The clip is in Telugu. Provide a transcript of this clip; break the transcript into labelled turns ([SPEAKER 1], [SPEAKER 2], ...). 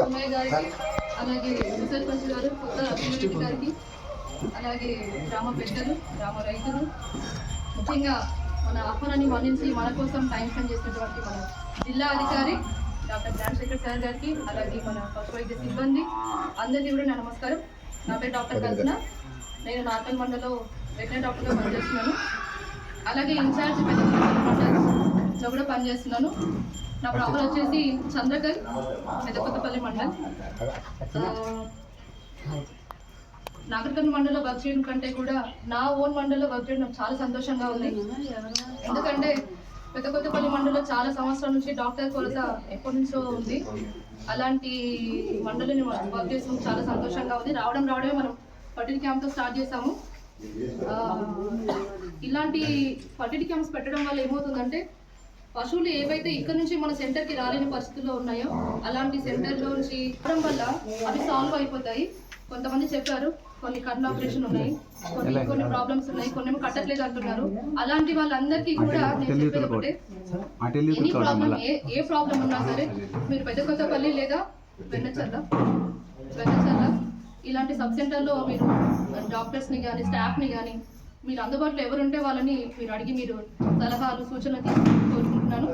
[SPEAKER 1] ఉమయ్య గారికి, అలాగే సర్పంచ్ గారు కొత్త రెడ్డి గారికి, అలాగే గ్రామ పెద్దలు, గ్రామ రైతులు, ముఖ్యంగా మన ఆహ్వానాన్ని మన్నించి మన కోసం టైం స్పెండ్ చేసినటువంటి మన జిల్లా అధికారి డాక్టర్ జ్ఞానశేఖర్ సార్ గారికి, అలాగే మన పశు వైద్య సిబ్బంది అందరికీ కూడా నా నమస్కారం. నా పేరు డాక్టర్ కల్పన. నేను నార్కల్ మండలంలో వెటనరీ డాక్టర్గా పనిచేస్తున్నాను. అలాగే ఇన్ఛార్జ్ మండలంలో కూడా పనిచేస్తున్నాను. నా ప్రాపర్ వచ్చేసి చంద్రకల్, పెద్దకొత్తపల్లి మండలం. నాగర్కర్నూలు మండలంలో వర్క్ చేయడం కంటే కూడా నా ఓన్ మండలంలో వర్క్ చేయడం నాకు చాలా సంతోషంగా ఉంది. ఎందుకంటే పెద్దకొత్తపల్లి మండలంలో చాలా సంవత్సరాల నుంచి డాక్టర్ కొరత ఎప్పటి నుంచో ఉంది. అలాంటి మండలిని వర్క్ చేసిన చాలా సంతోషంగా ఉంది. రావడమే మనం ఫర్టిలిటీ క్యాంప్తో స్టార్ట్ చేసాము. ఇలాంటి ఫర్టిలిటీ క్యాంప్స్ పెట్టడం వల్ల ఏమవుతుందంటే పశువులు ఏవైతే ఇక్కడ నుంచి మన సెంటర్కి రాలేని పరిస్థితుల్లో ఉన్నాయో అలాంటి సెంటర్లో నుంచి ఇవ్వడం వల్ల అవి సాల్వ్ అయిపోతాయి. కొంతమంది చెప్పారు కొన్ని కర్న్ ఆపరేషన్ ఉన్నాయి, కొన్ని ప్రాబ్లమ్స్ ఉన్నాయి, కొన్ని కట్టట్లేదు అంటున్నారు. అలాంటి వాళ్ళందరికీ కూడా నేను చెప్పేది ఒకటే, ఎనీ ప్రాబ్లం ఏ ప్రాబ్లం ఉన్నా సరే మీరు పెద్దకొత్తపల్లి లేదా వెన్నచర్ల ఇలాంటి సబ్ సెంటర్లో మీరు డాక్టర్స్ని కానీ స్టాఫ్ని కానీ మీరు అందుబాటులో ఎవరుంటే వాళ్ళని మీరు అడిగి మీరు సలహాలు సూచనలు తీసుకొని కోరుకుంటున్నాను.